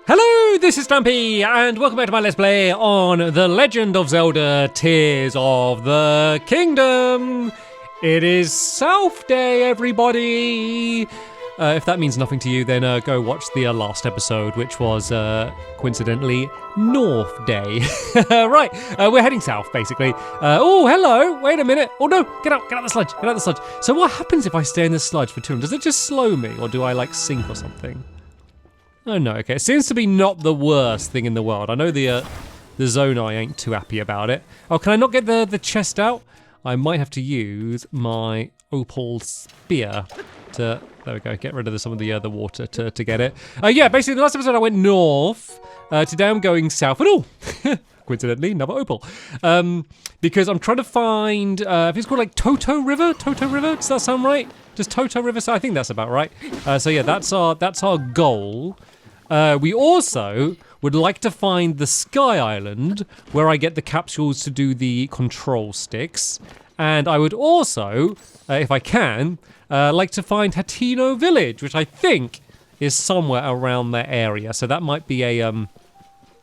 Hello, this is Stampy, and welcome back to my Let's Play on The Legend of Zelda Tears of the Kingdom. It is South Day, everybody. If that means nothing to you, then go watch the last episode, which was, coincidentally, North Day. Right, we're heading south, basically. Oh, hello, wait a minute. Oh no, get out the sludge, get out the sludge. So what happens if I stay in the sludge for too long? Does it just slow me, or do I, like, sink or something? Oh no, okay. It seems to be not the worst thing in the world. I know the zone eye ain't too happy about it. Oh, can I not get the chest out? I might have to use my opal spear to, there we go, get rid of some of the water to get it. Yeah, basically the last episode I went north, today I'm going south. And oh, coincidentally, another opal. Because I'm trying to find, I think it's called like Toto River? Toto River, does that sound right? Does Toto River sound, I think that's about right. So yeah, that's our goal. We also would like to find the Sky Island where I get the capsules to do the control sticks. And I would also, if I can, like to find Hateno Village, which I think is somewhere around that area. So that might be a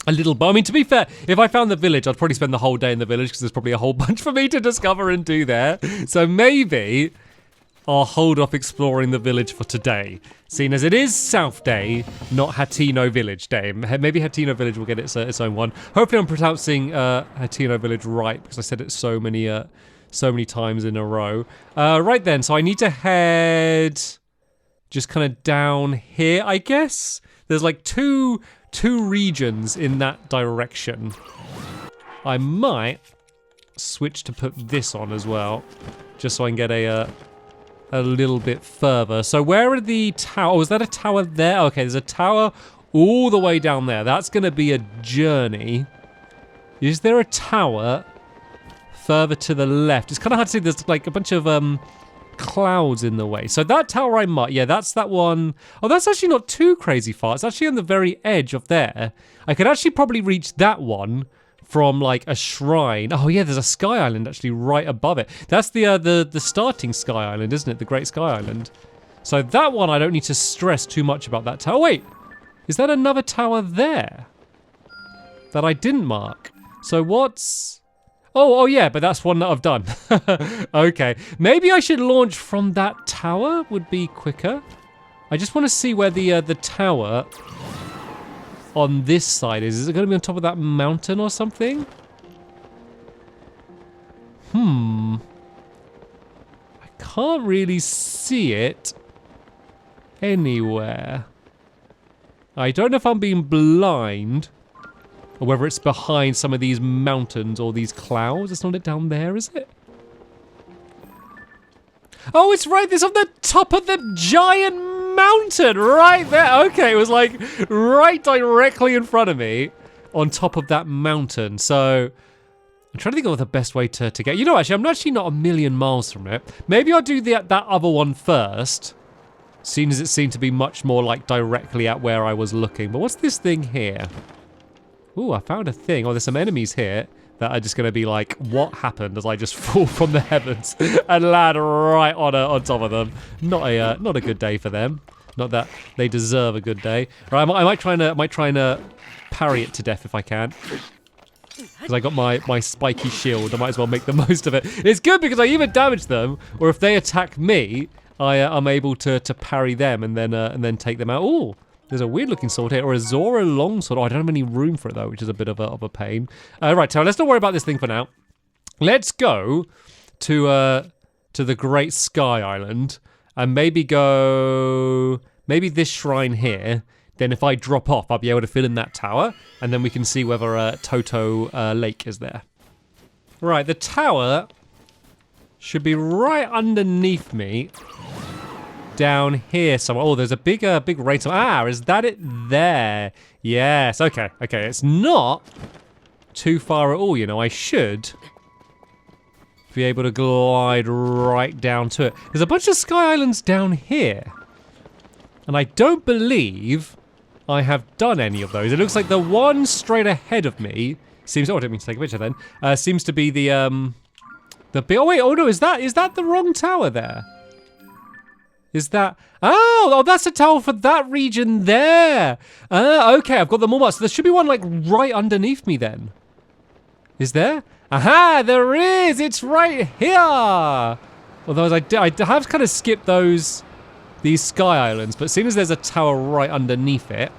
little, I mean, to be fair, if I found the village, I'd probably spend the whole day in the village because there's probably a whole bunch for me to discover and do there. So maybe I'll hold off exploring the village for today, seeing as it is South Day, not Hateno Village Day. Maybe Hateno Village will get its own one. Hopefully I'm pronouncing Hateno Village right, because I said it so many times in a row. Right then, so I need to head just kind of down here, I guess. There's like two regions in that direction. I might switch to put this on as well, just so I can get a little bit further. So where are the towers? Oh, is that a tower there? Okay, there's a tower all the way down there. That's going to be a journey. Is there a tower further to the left? It's kind of hard to see. There's like a bunch of clouds in the way. So that tower I might, yeah, that's that one. Oh, that's actually not too crazy far. It's actually on the very edge of there. I could actually probably reach that one from like a shrine. Oh yeah, there's a Sky Island actually right above it. That's the starting Sky Island, isn't it? The Great Sky Island. So that one I don't need to stress too much about that tower. Wait, is that another tower there that I didn't mark? So what's... Oh yeah, but that's one that I've done. Okay, maybe I should launch from that tower would be quicker. I just want to see where the tower on this side is. Is it going to be on top of that mountain or something? I can't really see it anywhere. I don't know if I'm being blind or whether it's behind some of these mountains or these clouds. It's not it down there, is it? Oh, it's right. It's on the top of the giant mountain right there. Okay, it was like right directly in front of me on top of that mountain. So I'm trying to think of the best way to get. You know, actually, I'm actually not a million miles from it. Maybe I'll do that other one first, seeing as it seemed to be much more like directly at where I was looking. But what's this thing here? Ooh, I found a thing. Oh, there's some enemies here that are just going to be like, what happened as I just fall from the heavens and land right on top of them? Not a good day for them. Not that they deserve a good day. Right, I might try and parry it to death if I can. Because I got my spiky shield. I might as well make the most of it. It's good because I either damage them, or if they attack me, I'm able to parry them and then take them out. Ooh. There's a weird looking sword here, or a Zora longsword. Oh, I don't have any room for it though, which is a bit of a pain. Right, so let's not worry about this thing for now. Let's go to the Great Sky Island and maybe this shrine here. Then if I drop off, I'll be able to fill in that tower, and then we can see whether Toto Lake is there. Right, the tower should be right underneath me. Down here somewhere. Oh, there's a big rain. Ah, is that it there? Yes, okay. It's not too far at all, you know. I should be able to glide right down to it. There's a bunch of Sky Islands down here. And I don't believe I have done any of those. It looks like the one straight ahead of me seems... Oh, I didn't mean to take a picture then. Seems to be the big... Oh, wait. Oh, no. Is that the wrong tower there? Is that... Oh, that's a tower for that region there. Okay, I've got them all marked. So there should be one, like, right underneath me then. Is there? Aha, there is. It's right here. Although I have kind of skipped these sky islands, but seeing as there's a tower right underneath it,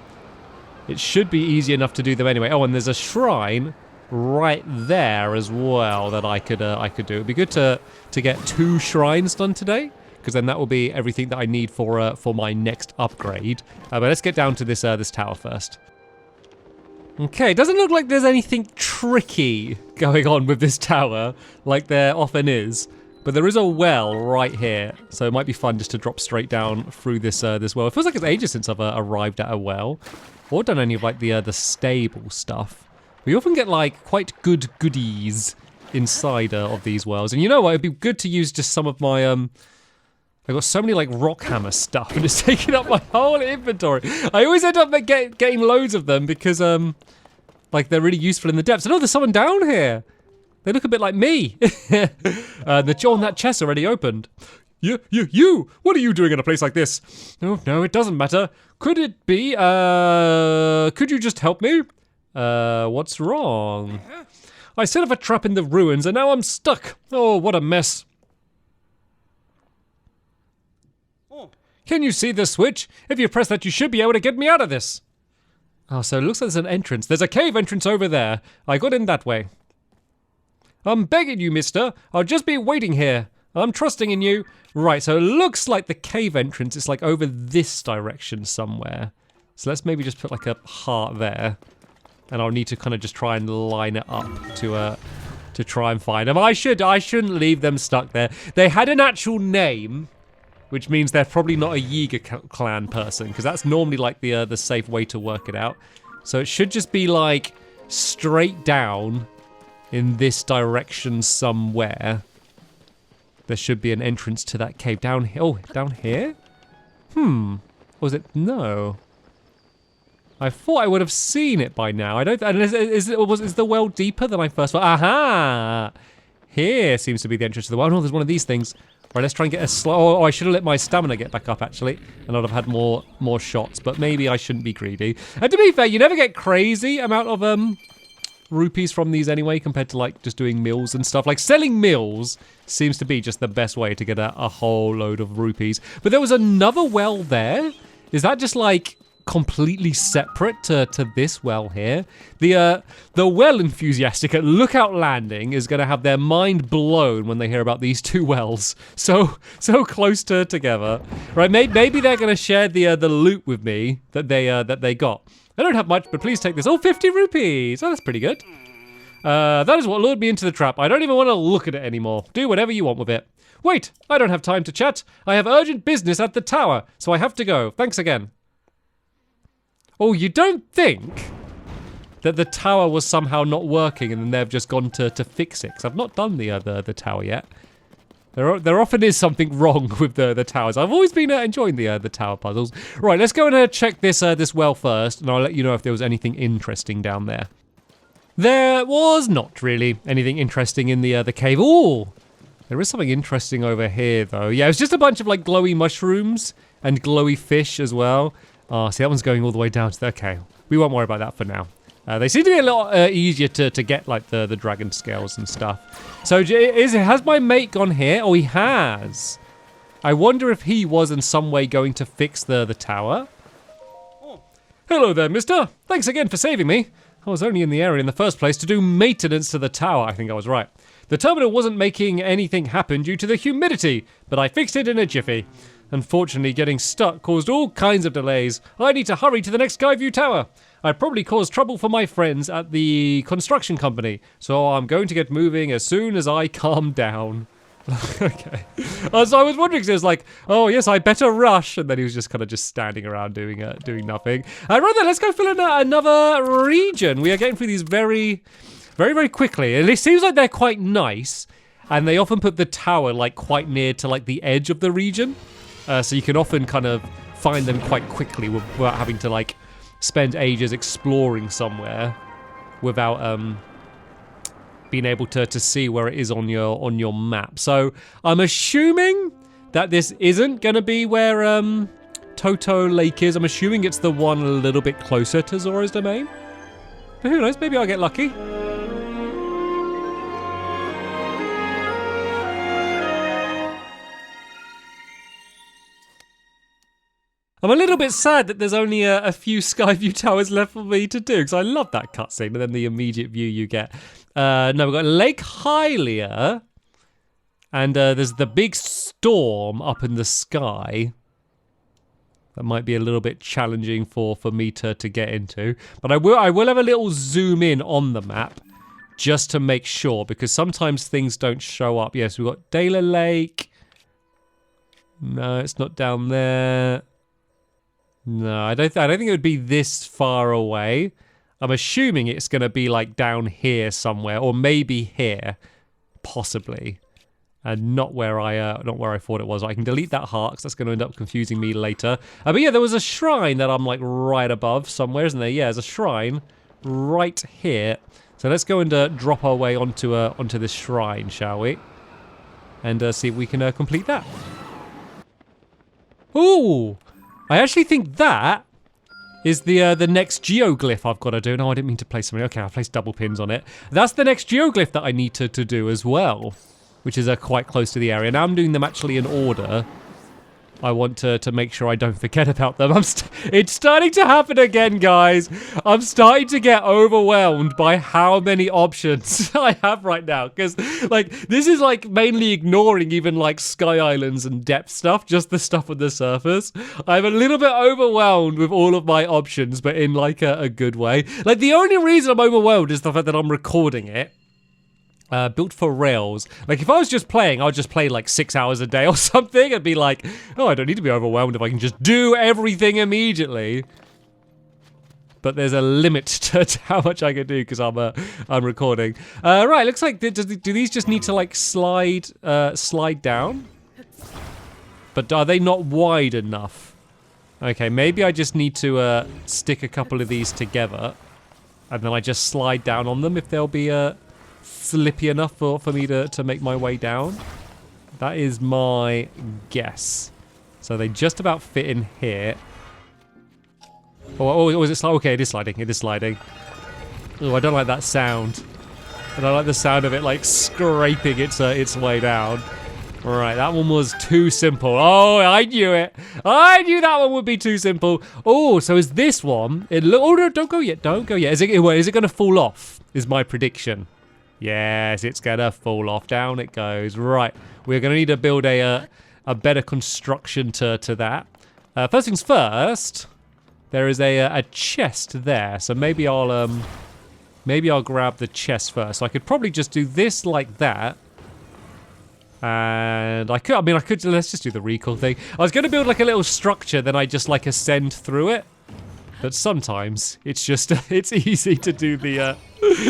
it should be easy enough to do them anyway. Oh, and there's a shrine right there as well that I could do. It'd be good to get 2 shrines done today, because then that will be everything that I need for my next upgrade. But let's get down to this tower first. Okay, it doesn't look like there's anything tricky going on with this tower, like there often is. But there is a well right here, so it might be fun just to drop straight down through this well. It feels like it's ages since I've arrived at a well, or done any of like the stable stuff. We often get like quite good goodies inside of these wells, and you know what? It'd be good to use just some of my I've got so many like rock hammer stuff, and it's taking up my whole inventory. I always end up getting loads of them because like they're really useful in the depths. And oh, there's someone down here. They look a bit like me. The jaw on that chest already opened. You! What are you doing in a place like this? Oh, no, it doesn't matter. Could it be, could you just help me? What's wrong? I set up a trap in the ruins and now I'm stuck. Oh, what a mess. Can you see the switch? If you press that, you should be able to get me out of this. Oh, so it looks like there's an entrance. There's a cave entrance over there. I got in that way. I'm begging you, mister. I'll just be waiting here. I'm trusting in you. Right, so it looks like the cave entrance is like over this direction somewhere. So let's maybe just put like a heart there. And I'll need to kind of just try and line it up to try and find them. I shouldn't leave them stuck there. They had an actual name, which means they're probably not a Yiga clan person, because that's normally like the safe way to work it out. So it should just be like straight down in this direction somewhere. There should be an entrance to that cave down here. Oh, down here? Was it? No. I thought I would have seen it by now. I don't. Is the well deeper than I first thought? Aha! Here seems to be the entrance to the well. Oh, no, there's one of these things. Right, let's try and get a slow. Oh, I should have let my stamina get back up actually, and I'd have had more shots. But maybe I shouldn't be greedy. And to be fair, you never get crazy amount of rupees from these anyway, compared to like just doing mills and stuff. Like selling mills seems to be just the best way to get a whole load of rupees. But there was another well there. Is that just like completely separate to this well here? The well enthusiastic at Lookout Landing is going to have their mind blown when they hear about these 2 wells so close together. Right, maybe they're going to share the loot with me that they got. I don't have much, but please take this. Oh, 50 rupees. Oh, that's pretty good. That is what lured me into the trap. I don't even want to look at it anymore. Do whatever you want with it. Wait, I don't have time to chat. I have urgent business at the tower, so I have to go. Thanks again. Oh, you don't think that the tower was somehow not working and then they've just gone to fix it? Because I've not done the tower yet. There often is something wrong with the towers. I've always been enjoying the tower puzzles. Right, let's go and check this well first, and I'll let you know if there was anything interesting down there. There was not really anything interesting in the cave. Ooh, there is something interesting over here though. Yeah, it's just a bunch of like glowy mushrooms and glowy fish as well. Oh, see, that one's going all the way down to the... Okay, we won't worry about that for now. They seem to be a lot easier to get, like, the dragon scales and stuff. So, has my mate gone here? Oh, he has. I wonder if he was in some way going to fix the tower. Oh. Hello there, mister. Thanks again for saving me. I was only in the area in the first place to do maintenance to the tower. I think I was right. The terminal wasn't making anything happen due to the humidity, but I fixed it in a jiffy. Unfortunately, getting stuck caused all kinds of delays. I need to hurry to the next Skyview Tower. I probably caused trouble for my friends at the construction company, so I'm going to get moving as soon as I calm down. Okay. So I was wondering, because it was like, oh yes, I better rush, and then he was just kind of just standing around doing nothing. Right then, let's go fill in another region. We are getting through these very, very, very quickly. And it seems like they're quite nice, and they often put the tower like quite near to like the edge of the region. So you can often kind of find them quite quickly without having to like spend ages exploring somewhere without being able to see where it is on your map. So I'm assuming that this isn't going to be where Toto Lake is. I'm assuming it's the one a little bit closer to Zora's Domain. But who knows? Maybe I'll get lucky. I'm a little bit sad that there's only a few Skyview towers left for me to do, because I love that cutscene and then the immediate view you get. No, we've got Lake Hylia, and there's the big storm up in the sky. That might be a little bit challenging for me to get into. But I will have a little zoom in on the map, just to make sure, because sometimes things don't show up. Yes, we've got Dela Lake. No, it's not down there. No, I don't think it would be this far away. I'm assuming it's going to be like down here somewhere, or maybe here, possibly, and not where I thought it was. I can delete that heart because that's going to end up confusing me later. But yeah, there was a shrine that I'm like right above somewhere, isn't there? Yeah, there's a shrine right here. So let's go and drop our way onto this shrine, shall we? And see if we can complete that. Ooh! I actually think that is the next geoglyph I've got to do. No, I didn't mean to place something. Okay, I'll place double pins on it. That's the next geoglyph that I need to do as well, which is quite close to the area. Now I'm doing them actually in order. I want to make sure I don't forget about them. It's starting to happen again, guys. I'm starting to get overwhelmed by how many options I have right now. Because, like, this is, like, mainly ignoring even, like, Sky Islands and depth stuff. Just the stuff on the surface. I'm a little bit overwhelmed with all of my options, but in, like, a good way. Like, the only reason I'm overwhelmed is the fact that I'm recording it. Built for rails. Like, if I was just playing, I would just play like 6 hours a day or something and be like, oh, I don't need to be overwhelmed if I can just do everything immediately. But there's a limit to how much I can do because I'm recording. Right, looks like, do these just need to like slide down? But are they not wide enough? Okay, maybe I just need to stick a couple of these together and then I just slide down on them if they'll be slippy enough for me to make my way down. That is my guess. So they just about fit in here. Oh, is it sliding? Okay, it is sliding. It is sliding. Oh, I don't like that sound. I don't like the sound of it like scraping its way down. Right, that one was too simple. Oh, I knew it. I knew that one would be too simple. Oh, so is this one? Oh no, don't go yet. Don't go yet. Is it going to fall off? Is my prediction. Yes, it's gonna fall off. Down it goes. Right, we're gonna need to build a better construction to that. First things first, there is a chest there, so maybe I'll grab the chest first. So I could probably just do this like that, and I could. Let's just do the recall thing. I was gonna build like a little structure, then I just like ascend through it. But sometimes it's just it's easy to do the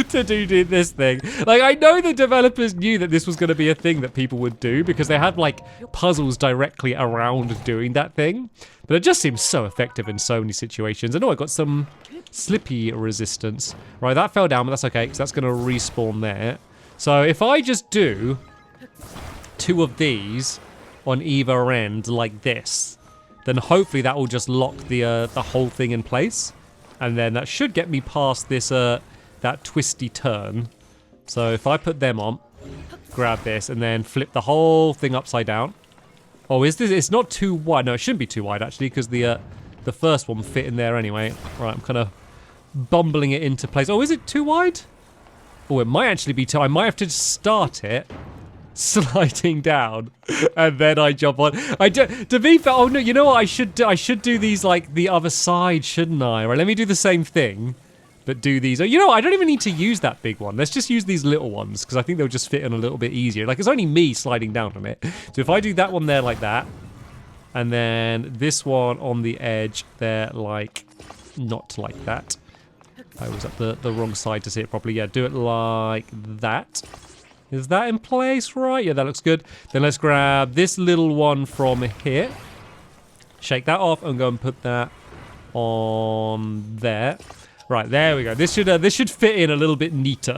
to do this thing. Like, I know the developers knew that this was going to be a thing that people would do because they had like puzzles directly around doing that thing. But it just seems so effective in so many situations. I know I got some slippy resistance. Right, that fell down, but that's okay because that's going to respawn there. So if I just do 2 of these on either end like this, then hopefully that will just lock the whole thing in place. And then that should get me past this that twisty turn. So if I put them on, grab this, and then flip the whole thing upside down. Oh, is this? It's not too wide. No, it shouldn't be too wide actually, because the first one fit in there anyway. Right, I'm kind of bumbling it into place. Oh, is it too wide? Oh, it might actually be too. I might have to start it sliding down, and then I jump on. To be fair, oh no, you know what? I should do these like the other side, shouldn't I? Right, let me do the same thing, but do these. Oh, you know what? I don't even need to use that big one. Let's just use these little ones because I think they'll just fit in a little bit easier. Like, it's only me sliding down on it. So if I do that one there like that, and then this one on the edge there, like not like that. I was at the wrong side to see it properly. Yeah, do it like that. Is that in place? Right, yeah, that looks good. Then let's grab this little one from here. Shake that off and go and put that on there. Right, there we go. This should fit in a little bit neater.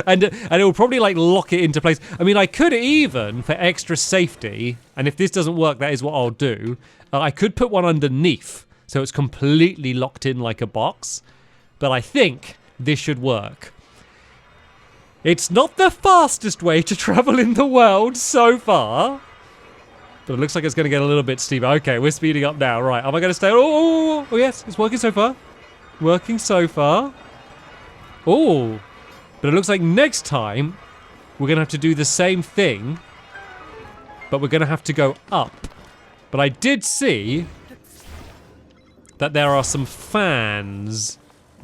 and it will probably like lock it into place. I mean, I could even, for extra safety, and if this doesn't work, that is what I'll do. I could put one underneath, so it's completely locked in like a box. But I think this should work. It's not the fastest way to travel in the world so far. But it looks like it's going to get a little bit steeper. Okay, we're speeding up now. Right, am I going to stay? Oh, yes, it's working so far. Working so far. Oh, but it looks like next time we're going to have to do the same thing, but we're going to have to go up. But I did see that there are some fans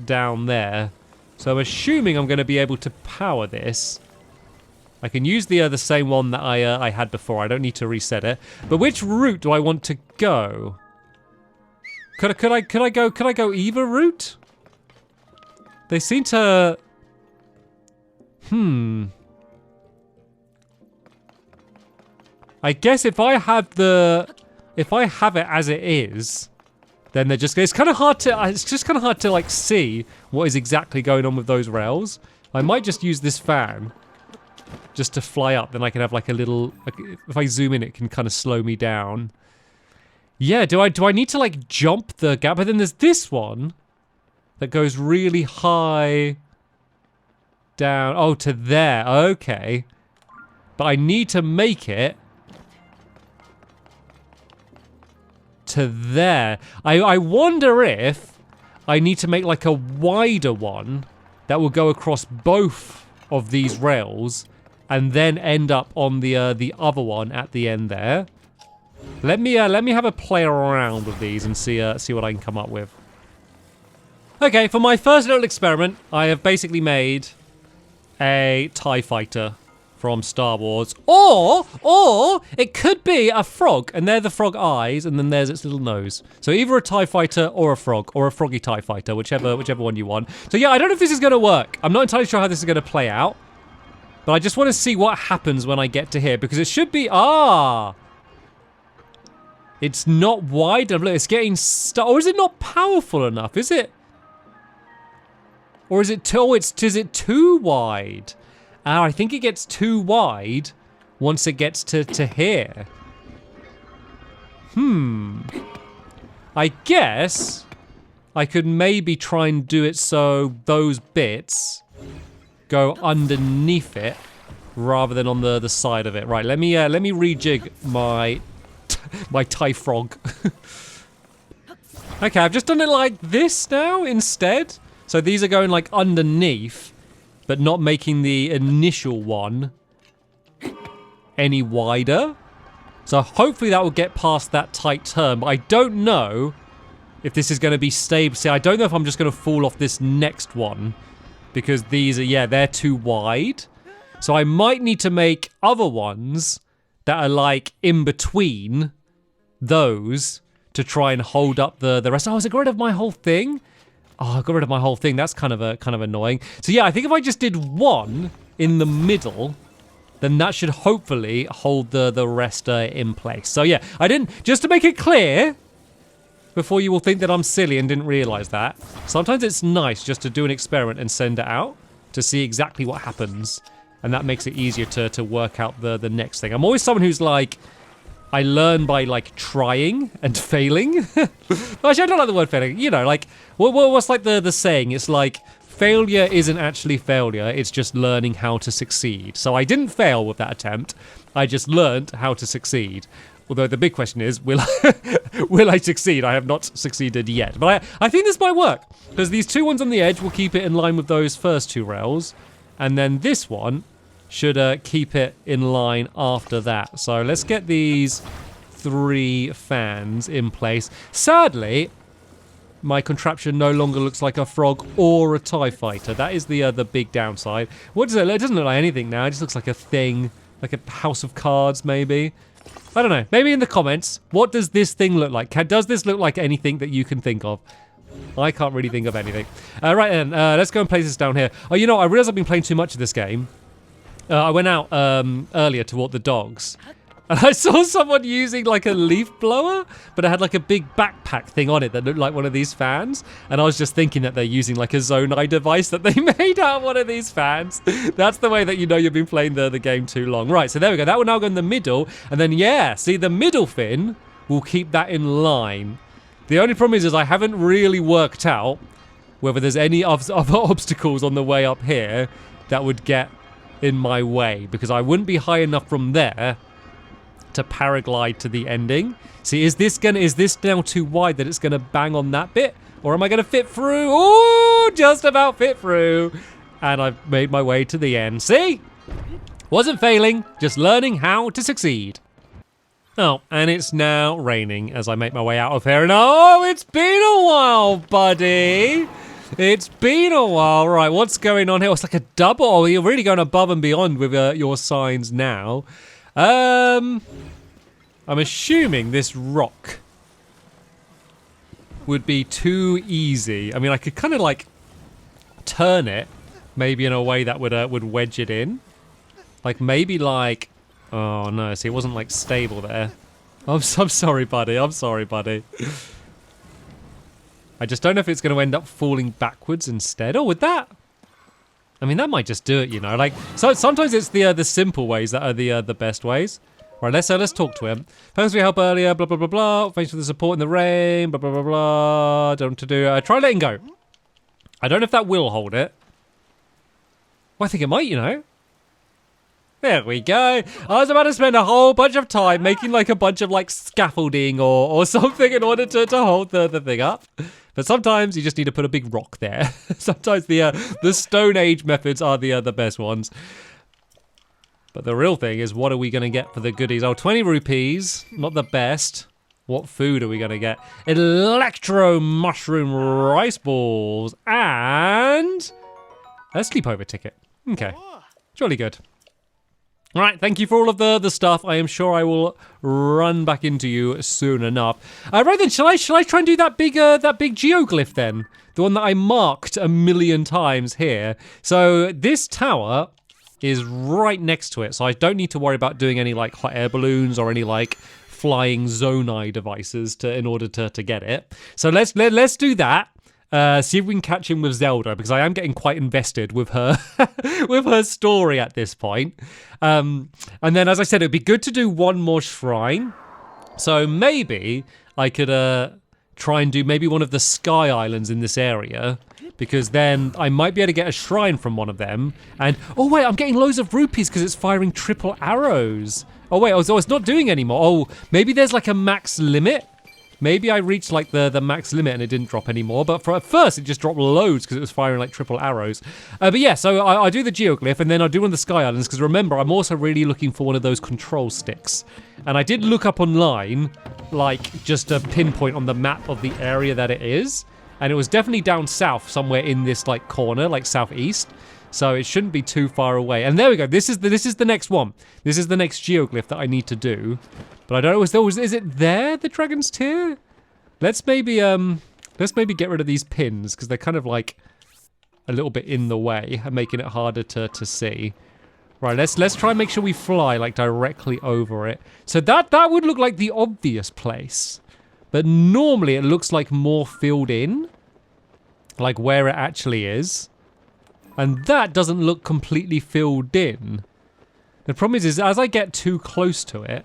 down there. So I'm assuming I'm going to be able to power this. I can use the same one that I had before. I don't need to reset it. But which route do I want to go? Could I go either route? They seem to... I guess if I have it as it is, then they're just... It's kind of hard to... It's just kind of hard to like see what is exactly going on with those rails. I might just use this fan just to fly up. Then I can have like a little... If I zoom in, it can kind of slow me down. Yeah, do I need to like jump the gap? But then there's this one that goes really high down. Oh, to there. Okay. But I need to make it to there. I wonder if I need to make like a wider one that will go across both of these rails and then end up on the other one at the end there. Let me have a play around with these and see what I can come up with. Okay, for my first little experiment, I have basically made a TIE fighter from Star Wars, or it could be a frog, and they're the frog eyes, and then there's its little nose. So either a TIE fighter or a frog, or a froggy TIE fighter, whichever one you want. So yeah, I don't know if this is going to work. I'm not entirely sure how this is going to play out, but I just want to see what happens when I get to here, because it should be it's not wide enough. Look, it's getting stuck. Or is it not powerful enough? Is it? Or is it too? Is it too wide? I think it gets too wide once it gets to here. I guess I could maybe try and do it so those bits go underneath it rather than on the side of it. Right, let me rejig my my TIE frog. Okay, I've just done it like this now instead. So these are going like underneath, but not making the initial one any wider. So hopefully that will get past that tight turn, but I don't know if this is going to be stable. See, I don't know if I'm just going to fall off this next one, because these are, yeah, they're too wide. So I might need to make other ones that are like in between those to try and hold up the rest. Oh, has it got rid of my whole thing? Oh, I got rid of my whole thing. That's kind of annoying. So yeah, I think if I just did one in the middle, then that should hopefully hold the rest in place. So yeah, I didn't, just to make it clear, before you will think that I'm silly and didn't realize that, sometimes it's nice just to do an experiment and send it out to see exactly what happens. And that makes it easier to work out the next thing. I'm always someone who's like, I learn by like trying and failing. Actually, I don't like the word failing. You know, like, what's like the saying? It's like, failure isn't actually failure. It's just learning how to succeed. So I didn't fail with that attempt. I just learned how to succeed. Although the big question is, will I succeed? I have not succeeded yet. But I think this might work, because these two ones on the edge will keep it in line with those first two rails. And then this one should keep it in line after that. So let's get these 3 fans in place. Sadly, my contraption no longer looks like a frog or a TIE fighter. That is the big downside. What does it look? It doesn't look like anything now. It just looks like a thing, like a house of cards maybe. I don't know. Maybe in the comments, what does this thing look like? Does this look like anything that you can think of? I can't really think of anything. Right then, let's go and place this down here. Oh, you know, I realize I've been playing too much of this game. I went out earlier to walk the dogs, And I saw someone using like a leaf blower, but it had like a big backpack thing on it that looked like one of these fans. And I was just thinking that they're using like a Zonai device that they made out of one of these fans. That's the way that you know you've been playing the game too long. Right, so there we go. That will now go in the middle. And then, yeah, see, the middle fin will keep that in line. The only problem is I haven't really worked out whether there's any other obstacles on the way up here that would get in my way, because I wouldn't be high enough from there to paraglide to the ending. See, is this now too wide that it's gonna bang on that bit? Or am I gonna fit through? Oh, just about fit through. And I've made my way to the end. See? Wasn't failing, just learning how to succeed. Oh, and it's now raining as I make my way out of here. And oh, it's been a while, buddy. It's been a while. Right, what's going on here? Oh, it's like a double. Oh, you're really going above and beyond with your signs now. I'm assuming this rock would be too easy. I mean, I could kind of like turn it maybe in a way that would wedge it in. Like maybe like, oh no, see, it wasn't like stable there. I'm sorry, buddy. I'm sorry, buddy. I just don't know if it's going to end up falling backwards instead. Oh, with that? I mean, that might just do it, you know. Like, so sometimes it's the simple ways that are the best ways. Right, let's talk to him. Thanks for your help earlier. Blah blah blah blah. Thanks for the support in the rain. Blah blah blah blah. Don't want to do. Try letting go. I don't know if that will hold it. Well, I think it might, you know. There we go. I was about to spend a whole bunch of time making like a bunch of like scaffolding or something in order to hold the thing up. But sometimes you just need to put a big rock there. Sometimes the Stone Age methods are the best ones. But the real thing is, what are we going to get for the goodies? Oh, 20 rupees. Not the best. What food are we going to get? Electro mushroom rice balls and a sleepover ticket. Okay. Jolly good. All right, thank you for all of the stuff. I am sure I will run back into you soon enough. Right then, shall I try and do that big geoglyph then? The one that I marked a million times here. So this tower is right next to it, so I don't need to worry about doing any like hot air balloons or any like flying Zonai devices in order to get it. So let's do that. See if we can catch him with Zelda, because I am getting quite invested with her with her story at this point. And then, as I said, it'd be good to do one more shrine. So maybe I could try and do maybe one of the Sky Islands in this area, because then I might be able to get a shrine from one of them. And oh wait, I'm getting loads of rupees because it's firing triple arrows. Oh wait, it's not doing anymore. Oh, maybe there's like a max limit. Maybe I reached like the max limit and it didn't drop anymore, but at first it just dropped loads because it was firing like triple arrows. But yeah, so I do the geoglyph and then I do one of the Sky Islands, because remember, I'm also really looking for one of those control sticks. And I did look up online, like just a pinpoint on the map of the area that it is. And it was definitely down south, somewhere in this like corner, like southeast. So it shouldn't be too far away. And there we go. This is the next one. This is the next geoglyph that I need to do. But I don't know. Is it there, the Dragon's Tear? Let's maybe get rid of these pins, because they're kind of like a little bit in the way and making it harder to see. Right. Let's try and make sure we fly like directly over it. So that would look like the obvious place. But normally it looks like more filled in, like where it actually is. And that doesn't look completely filled in. The problem is as I get too close to it,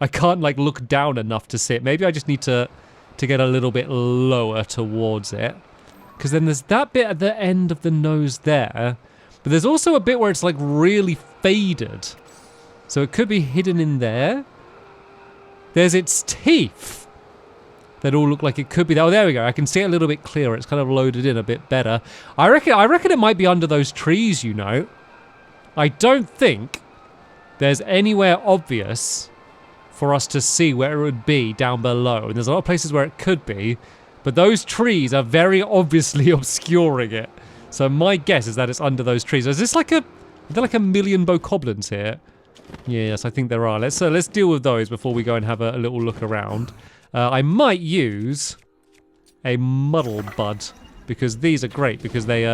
I can't like look down enough to see it. Maybe I just need to get a little bit lower towards it. Because then there's that bit at the end of the nose there. But there's also a bit where it's like really faded. So it could be hidden in there. There's its teeth that all look like it could be there. Oh, there we go. I can see it a little bit clearer. It's kind of loaded in a bit better. I reckon it might be under those trees, you know. I don't think there's anywhere obvious for us to see where it would be down below. And there's a lot of places where it could be, but those trees are very obviously obscuring it. So my guess is that it's under those trees. Is there like a million bokoblins here? Yes, I think there are. Let's deal with those before we go and have a little look around. I might use a muddle bud, because these are great, because they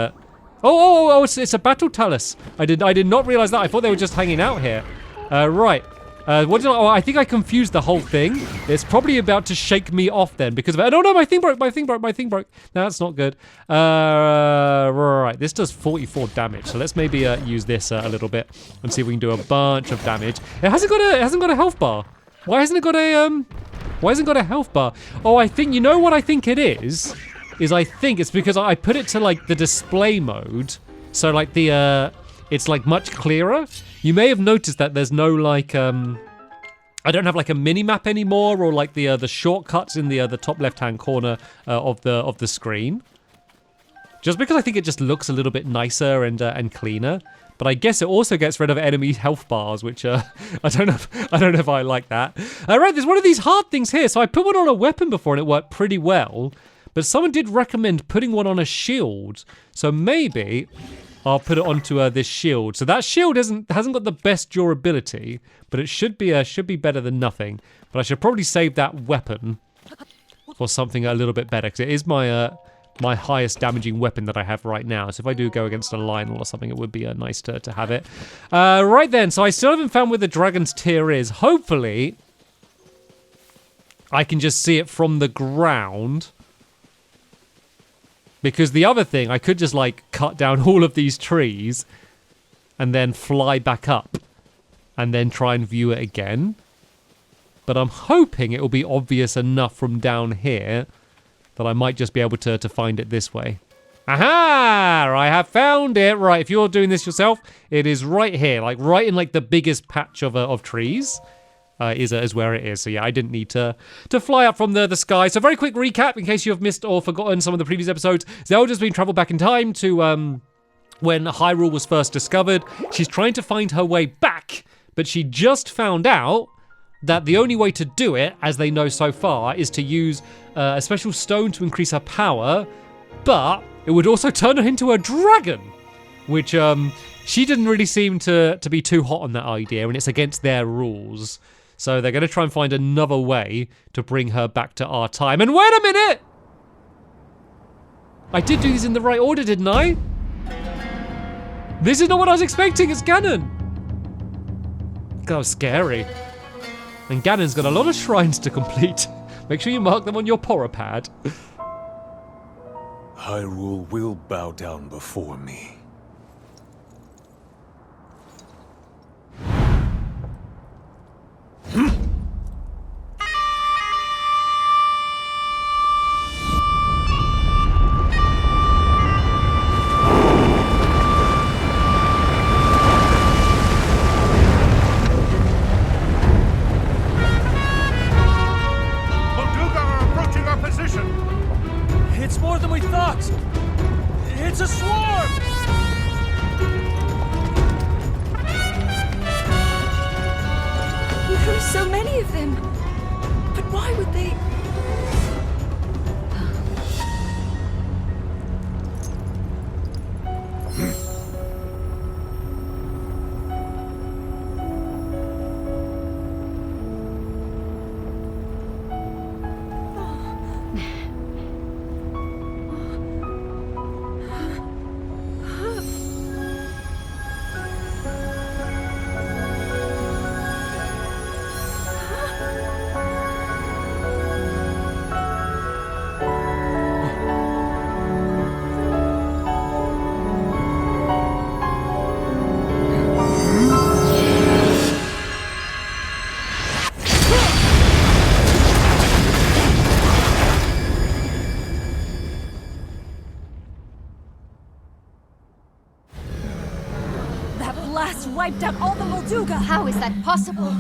oh, it's a battle talus. I did not realize that. I thought they were just hanging out here. Right. Oh, I think I confused the whole thing. It's probably about to shake me off then because of it. Oh no, my thing broke. No, that's not good. Right, this does 44 damage. So let's maybe use this a little bit and see if we can do a bunch of damage. It hasn't got a health bar. Why hasn't it got a health bar? Oh, I think you know what I think it is I think it's because I put it to like the display mode. So like it's like much clearer. You may have noticed that there's no like I don't have like a mini map anymore, or like the shortcuts in the top left hand corner of the screen. Just because I think it just looks a little bit nicer and cleaner. But I guess it also gets rid of enemy health bars, which I don't know if I like that. Right, there's one of these hard things here. So I put one on a weapon before and it worked pretty well. But someone did recommend putting one on a shield. So maybe I'll put it onto this shield. So that shield hasn't got the best durability, but it should be better than nothing. But I should probably save that weapon for something a little bit better, because it is my my highest damaging weapon that I have right now. So if I do go against a Lionel or something, it would be nice to have it. Right then, so I still haven't found where the dragon's tear is. Hopefully, I can just see it from the ground. Because the other thing, I could just like cut down all of these trees and then fly back up and then try and view it again. But I'm hoping it will be obvious enough from down here that I might just be able to find it this way. Aha! I have found it. Right, if you're doing this yourself, it is right here, like right in like the biggest patch of trees. Is where it is. So yeah, I didn't need to fly up from the sky. So very quick recap in case you have missed or forgotten some of the previous episodes. Zelda's been traveled back in time to when Hyrule was first discovered. She's trying to find her way back, but she just found out that the only way to do it, as they know so far, is to use a special stone to increase her power, but it would also turn her into a dragon, which she didn't really seem to be too hot on that idea, and it's against their rules. So they're going to try and find another way to bring her back to our time. And wait a minute! I did do these in the right order, didn't I? This is not what I was expecting. It's Ganon. That was scary. And Ganon's got a lot of shrines to complete. Make sure you mark them on your Pora pad. Hyrule will bow down before me. It's more than we thought! It's a swarm! There are so many of them. But why would they... Wiped out all the Molduga! How is that possible?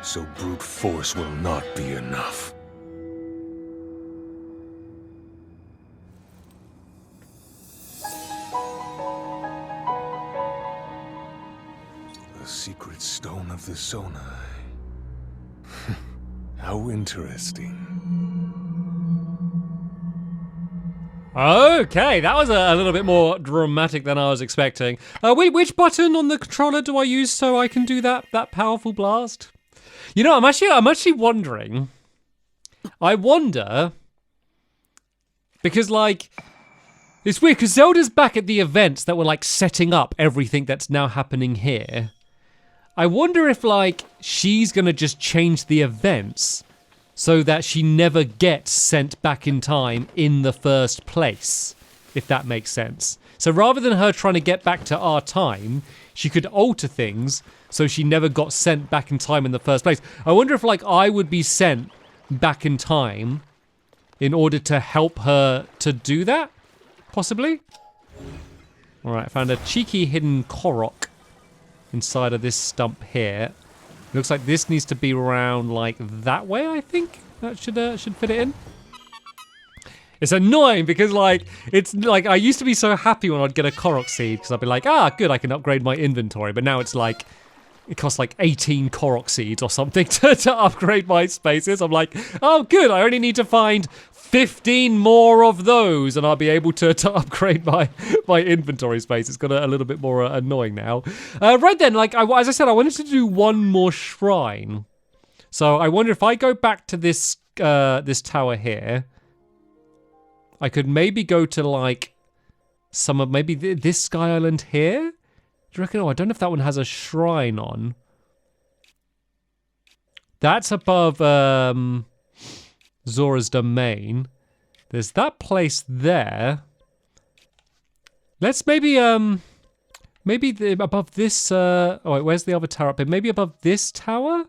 So brute force will not be enough. The secret stone of the Sonai. How interesting. Okay, that was a little bit more dramatic than I was expecting. Which button on the controller do I use so I can do that powerful blast? You know, I'm actually wondering. I wonder, Because, like, it's weird because Zelda's back at the events that were, like, setting up everything that's now happening here. I wonder if, like, she's going to just change the events so that she never gets sent back in time in the first place, if that makes sense. So rather than her trying to get back to our time, she could alter things so she never got sent back in time in the first place. I wonder if, like, I would be sent back in time in order to help her to do that, possibly. All right, I found a cheeky hidden Korok inside of this stump here. Looks like this needs to be around like that way, I think. That should fit it in. It's annoying because, like, it's like I used to be so happy when I'd get a Korok seed because I'd be like, ah, good, I can upgrade my inventory. But now it's like, it costs like 18 Korok seeds or something to upgrade my spaces. I'm like, oh, good, I only need to find 15 more of those and I'll be able to upgrade my inventory space. It's got a little bit more annoying now. Right then, like, as I said, I wanted to do one more shrine. So I wonder if I go back to this this tower here, I could maybe go to, like, some of maybe this Sky Island here. Do you reckon? Oh, I don't know if that one has a shrine on. That's above Zora's domain. There's that place there. Let's maybe above this. Oh wait, where's the other tower up here? Maybe above this tower.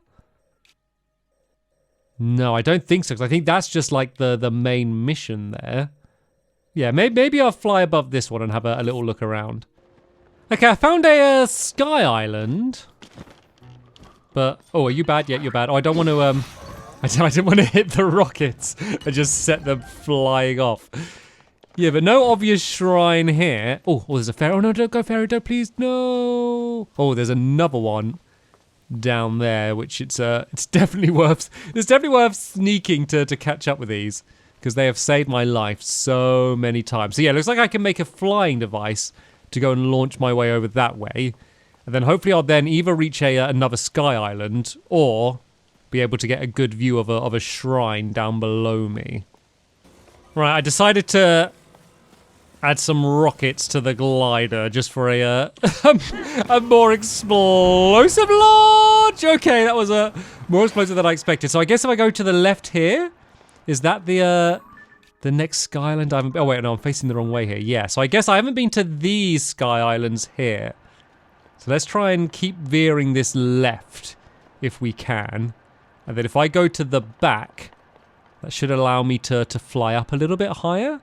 No, I don't think so. Because I think that's just like the main mission there. Yeah, maybe I'll fly above this one and have a little look around. Okay, I found a Sky Island. But, oh, are you bad? Yeah, you're bad. Oh, I don't want to, I didn't want to hit the rockets and just set them flying off. Yeah, but no obvious shrine here. Oh, there's a fairy. Oh, no, don't go, fairy. Don't, please, no. Oh, there's another one down there, which it's definitely worth sneaking to catch up with these. Because they have saved my life so many times. So yeah, it looks like I can make a flying device to go and launch my way over that way. And then hopefully I'll then either reach another Sky Island or be able to get a good view of a shrine down below me. Right, I decided to add some rockets to the glider just for a more explosive launch. Okay, that was more explosive than I expected. So I guess if I go to the left here, is that the next Sky Island? Oh wait, no, I'm facing the wrong way here. Yeah, so I guess I haven't been to these Sky Islands here. So let's try and keep veering this left if we can. And then if I go to the back, that should allow me to fly up a little bit higher.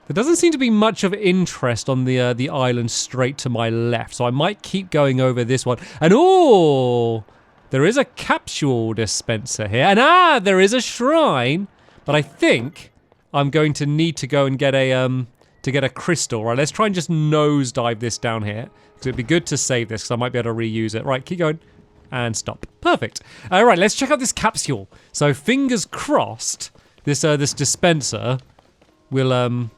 There doesn't seem to be much of interest on the island straight to my left, so I might keep going over this one. And oh, there is a capsule dispenser here. And there is a shrine. But I think I'm going to need to go and get a crystal. Right, let's try and just nosedive this down here. Because it'd be good to save this, because I might be able to reuse it. Right, keep going. And stop. Perfect. All right, let's check out this capsule. So fingers crossed, this dispenser will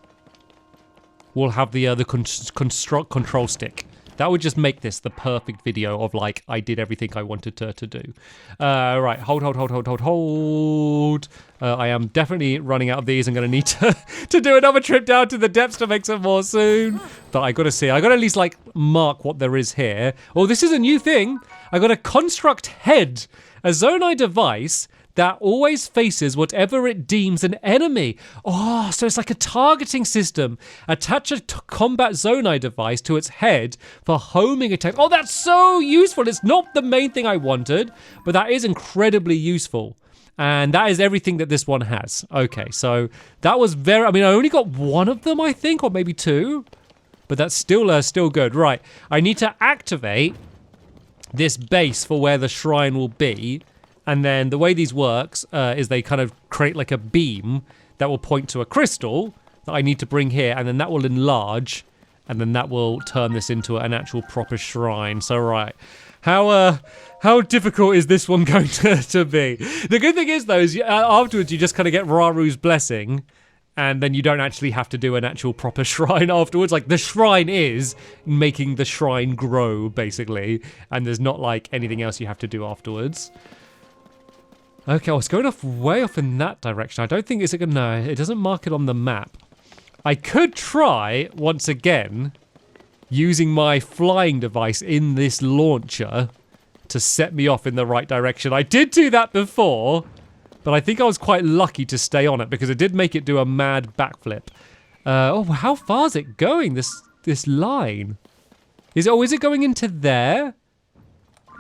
have the control stick. That would just make this the perfect video of, like, I did everything I wanted to do. Right, hold. I am definitely running out of these. I'm going to need to do another trip down to the depths to make some more soon. But I got to see. I got to at least, like, mark what there is here. Oh, this is a new thing. I got a construct head, a Zonai device that always faces whatever it deems an enemy. Oh, so it's like a targeting system. Attach a combat Zonai device to its head for homing attack. Oh, that's so useful. It's not the main thing I wanted, but that is incredibly useful. And that is everything that this one has. Okay, so that was I mean, I only got one of them, I think, or maybe two. But that's still good. Right, I need to activate this base for where the shrine will be. And then the way these works is they kind of create like a beam that will point to a crystal that I need to bring here, and then that will enlarge, and then that will turn this into an actual proper shrine. So right, how difficult is this one going to be? The good thing is though, is afterwards you just kind of get Raru's blessing, and then you don't actually have to do an actual proper shrine afterwards. Like, the shrine is making the shrine grow, basically, and there's not like anything else you have to do afterwards. Okay, I was going off way off in that direction. I don't think is it gonna. No, it doesn't mark it on the map. I could try once again using my flying device in this launcher to set me off in the right direction. I did do that before, but I think I was quite lucky to stay on it because it did make it do a mad backflip. Oh, how far is it going? This line. Is it going into there?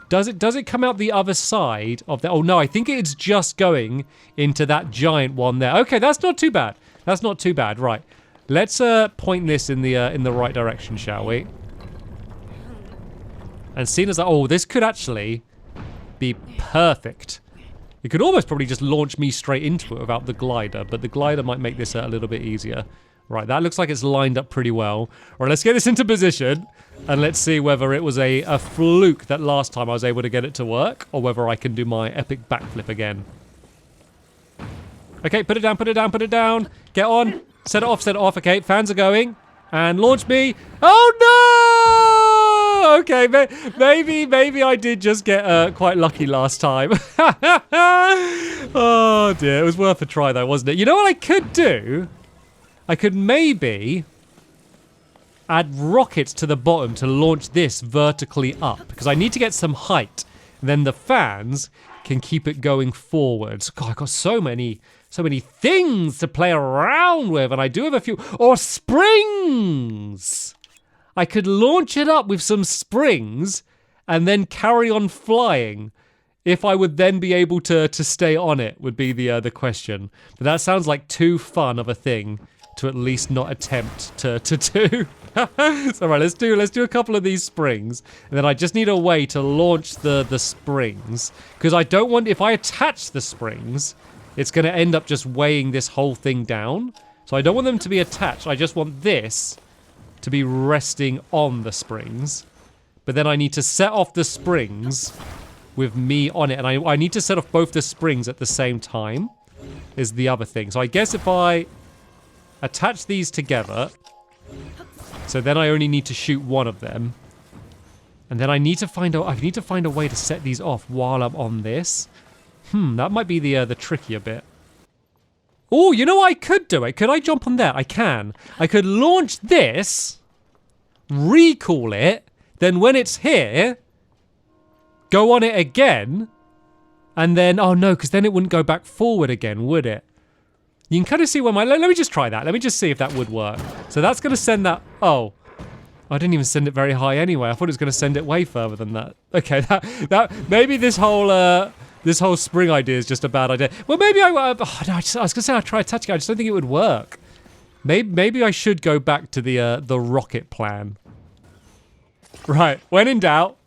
Does it come out the other side of that? Oh no, I think it's just going into that giant one there. Okay, that's not too bad. That's not too bad. Right, let's point this in the right direction, shall we? And seeing as that, oh, this could actually be perfect. It could almost probably just launch me straight into it without the glider, but the glider might make this a little bit easier. Right, that looks like it's lined up pretty well. All right, let's get this into position, and let's see whether it was a fluke that last time I was able to get it to work, or whether I can do my epic backflip again. Okay, put it down, put it down, put it down. Get on. Set it off, set it off. Okay, fans are going. And launch me. Oh, no! Okay, maybe I did just get quite lucky last time. Oh, dear. It was worth a try, though, wasn't it? You know what I could do? I could maybe add rockets to the bottom to launch this vertically up, because I need to get some height. And then the fans can keep it going forwards. God, I've got so many things to play around with, and I do have a few. Or springs! I could launch it up with some springs and then carry on flying. If I would then be able to stay on it would be the question. But that sounds like too fun of a thing to at least not attempt to do. So right, let's do a couple of these springs, and then I just need a way to launch the springs, because I don't want, if I attach the springs, it's going to end up just weighing this whole thing down. So I don't want them to be attached. I just want this to be resting on the springs. But then I need to set off the springs with me on it, and I need to set off both the springs at the same time is the other thing. So I guess if I attach these together, so then I only need to shoot one of them, and then I need to find a way to set these off while I'm on this. That might be the trickier bit. Oh, you know what I could do? Could I jump on that? I can. I could launch this, recall it, then when it's here, go on it again, and then, oh no, because then it wouldn't go back forward again, would it? You can kind of see where let me just try that. Let me just see if that would work. So that's going to send that, oh. I didn't even send it very high anyway. I thought it was going to send it way further than that. Okay, that maybe this whole spring idea is just a bad idea. Well, maybe I was going to say I'll try attaching it. I just don't think it would work. Maybe I should go back to the rocket plan. Right, when in doubt,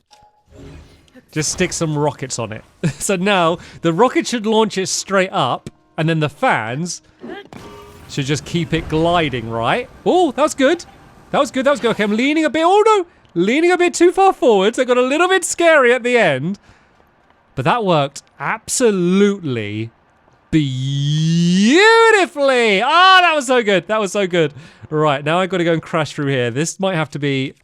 just stick some rockets on it. So now the rocket should launch it straight up, and then the fans should just keep it gliding, right? Oh, that was good. That was good, that was good. Okay, I'm leaning a bit. Oh no! Leaning a bit too far forwards. I got a little bit scary at the end. But that worked absolutely beautifully. Oh, that was so good. That was so good. Right, now I've got to go and crash through here. This might have to be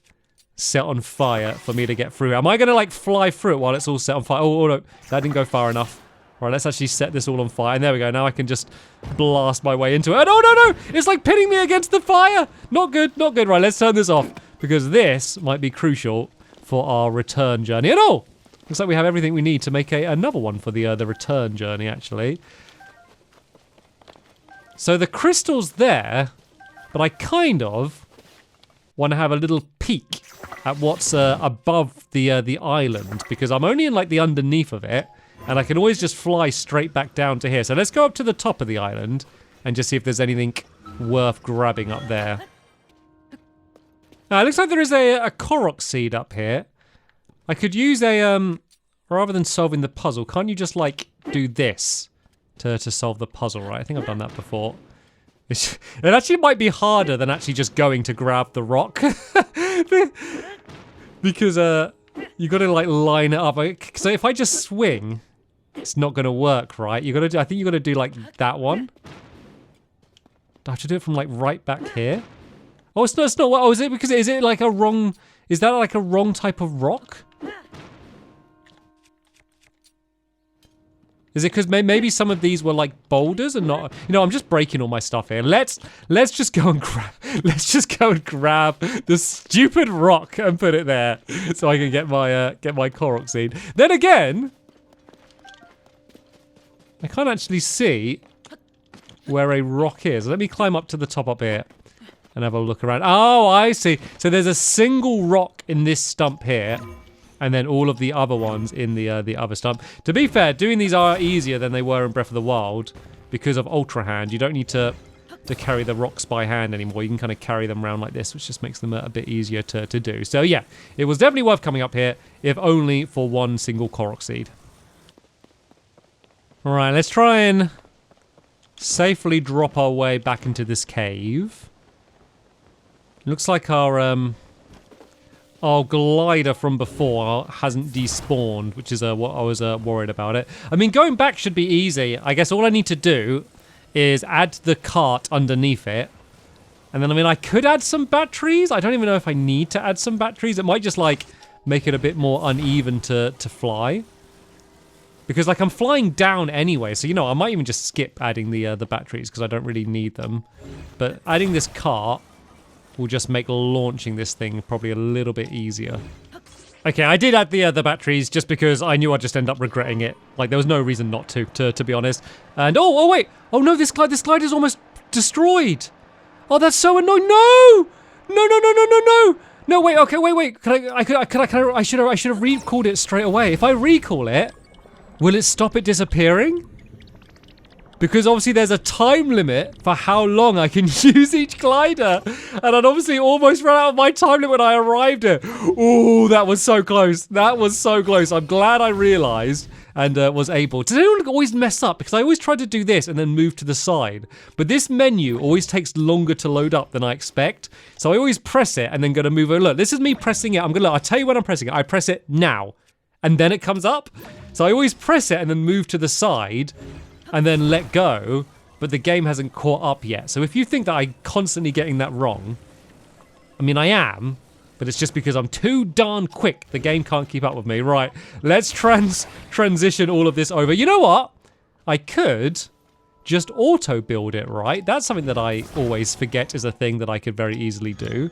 set on fire for me to get through. Am I going to like fly through it while it's all set on fire? Oh no, that didn't go far enough. All right, let's actually set this all on fire. And there we go. Now I can just blast my way into it. Oh, no. It's like pinning me against the fire. Not good, not good. Right, let's turn this off, because this might be crucial for our return journey. And oh, looks like we have everything we need to make another one for the return journey, actually. So the crystal's there, but I kind of want to have a little peek at what's above the island, because I'm only in like the underneath of it. And I can always just fly straight back down to here. So let's go up to the top of the island and just see if there's anything worth grabbing up there. Now, it looks like there is a Korok seed up here. I could use a, rather than solving the puzzle, can't you just, like, do this to solve the puzzle, right? I think I've done that before. It actually might be harder than actually just going to grab the rock. Because, you got to, like, line it up. So if I just swing, it's not going to work, right? I think you got to do like that one. Do I have to do it from like right back here? Oh, it's not. Oh, is it because is it like a wrong? Is that like a wrong type of rock? Is it because maybe some of these were like boulders and not? You know, I'm just breaking all my stuff here. Let's just go and grab. Let's just go and grab the stupid rock and put it there, so I can get my Korok seed. Then again, I can't actually see where a rock is. Let me climb up to the top up here and have a look around. Oh, I see. So there's a single rock in this stump here. And then all of the other ones in the other stump. To be fair, doing these are easier than they were in Breath of the Wild because of Ultra Hand. You don't need to carry the rocks by hand anymore. You can kind of carry them around like this, which just makes them a bit easier to do. So yeah, it was definitely worth coming up here, if only for one single Korok seed. All right, let's try and safely drop our way back into this cave. Looks like our glider from before hasn't despawned, which is what I was worried about it. I mean, going back should be easy. I guess all I need to do is add the cart underneath it. And then, I mean, I could add some batteries. I don't even know if I need to add some batteries. It might just, like, make it a bit more uneven to fly. Because, like, I'm flying down anyway. So, you know, I might even just skip adding the batteries because I don't really need them. But adding this cart will just make launching this thing probably a little bit easier. Okay, I did add the batteries just because I knew I'd just end up regretting it. Like, there was no reason not to be honest. And oh wait, oh no, this glider's almost destroyed. Oh, that's so annoying. No, no, wait, okay, wait. I should have recalled it straight away. If I recall it, will it stop it disappearing? Because obviously there's a time limit for how long I can use each glider. And I'd obviously almost run out of my time limit when I arrived here. Oh, that was so close. That was so close. I'm glad I realized and was able. Does anyone always mess up? Because I always try to do this and then move to the side. But this menu always takes longer to load up than I expect. So I always press it and then go to move over. Look, this is me pressing it. I'll tell you when I'm pressing it. I press it now. And then it comes up. So I always press it and then move to the side. And then let go, but the game hasn't caught up yet. So if you think that I'm constantly getting that wrong, I mean, I am, but it's just because I'm too darn quick. The game can't keep up with me. Right, let's transition all of this over. You know what? I could just auto-build it, right? That's something that I always forget is a thing that I could very easily do.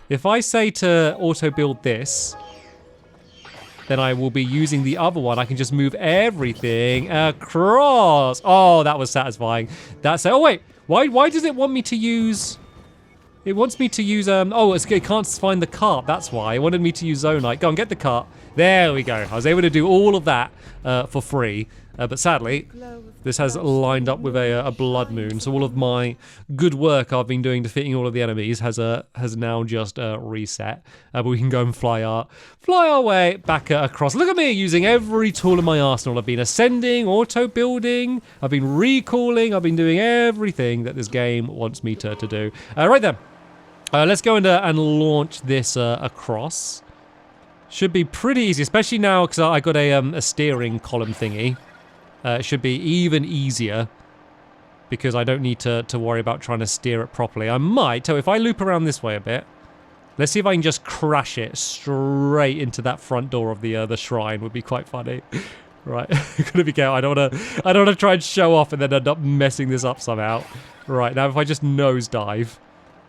If I say to auto-build this, then I will be using the other one. I can just move everything across. Oh, that was satisfying. Oh wait, why does it want me to use? It wants me to use it can't find the cart. That's why it wanted me to use Zonite. Go and get the cart. There we go. I was able to do all of that for free. But sadly, this has lined up with a blood moon. So all of my good work I've been doing defeating all of the enemies has now just reset. But we can go and fly our way back across. Look at me using every tool in my arsenal. I've been ascending, auto-building, I've been recalling, I've been doing everything that this game wants me to do. Right then, let's go and launch this across. Should be pretty easy, especially now because I got a steering column thingy. It should be even easier because I don't need to worry about trying to steer it properly. I might, so if I loop around this way a bit, let's see if I can just crash it straight into that front door of the shrine. Would be quite funny. Right, gotta be careful. I don't wanna try and show off and then end up messing this up somehow. Right, now if I just nosedive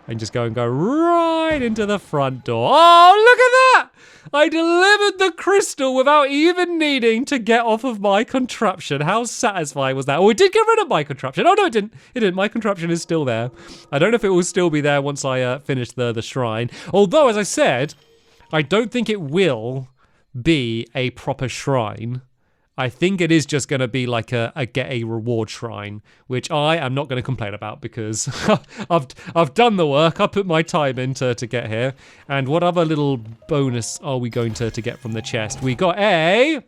and just go right into the front door. Oh, look at that! I delivered the crystal without even needing to get off of my contraption. How satisfying was that? Oh, it did get rid of my contraption. Oh, no, it didn't. It didn't. My contraption is still there. I don't know if it will still be there once I finish the shrine. Although, as I said, I don't think it will be a proper shrine. I think it is just going to be like a get a reward shrine, which I am not going to complain about because I've done the work. I put my time in to get here. And what other little bonus are we going to get from the chest? We got a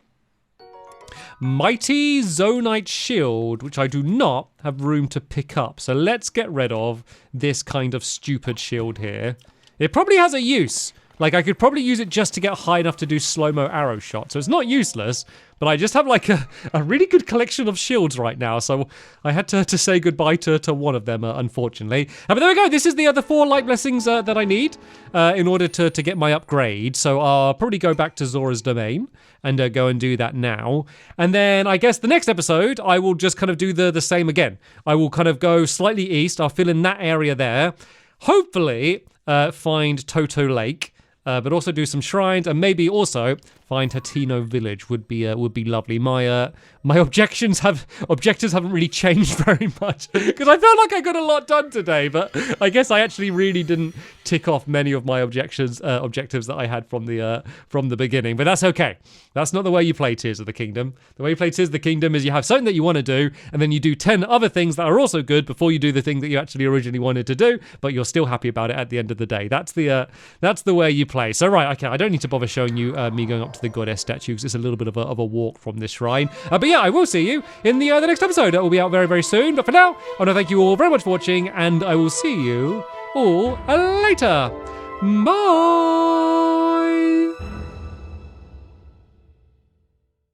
mighty Zonite shield, which I do not have room to pick up. So let's get rid of this kind of stupid shield here. It probably has a use. Like, I could probably use it just to get high enough to do slow-mo arrow shots. So it's not useless, but I just have like a really good collection of shields right now. So I had to say goodbye to one of them, unfortunately. But there we go. This is the other 4 light blessings that I need in order to get my upgrade. So I'll probably go back to Zora's Domain and go and do that now. And then I guess the next episode, I will just kind of do the same again. I will kind of go slightly east. I'll fill in that area there. Hopefully find Toto Lake. But also do some shrines, and maybe also find Hateno Village would be lovely. My objectives haven't really changed very much because I felt like I got a lot done today, but I guess I actually really didn't tick off many of my objectives that I had from the beginning. But that's okay. That's not the way you play Tears of the Kingdom. The way you play Tears of the Kingdom is you have something that you want to do, and then you do 10 other things that are also good before you do the thing that you actually originally wanted to do, but you're still happy about it at the end of the day. That's the way you play. So right, okay, I don't need to bother showing you me going up to the goddess statue because it's a little bit of a walk from this shrine. But yeah, I will see you in the next episode. That will be out very, very soon. But for now, I want to thank you all very much for watching, and I will see you all later. Bye!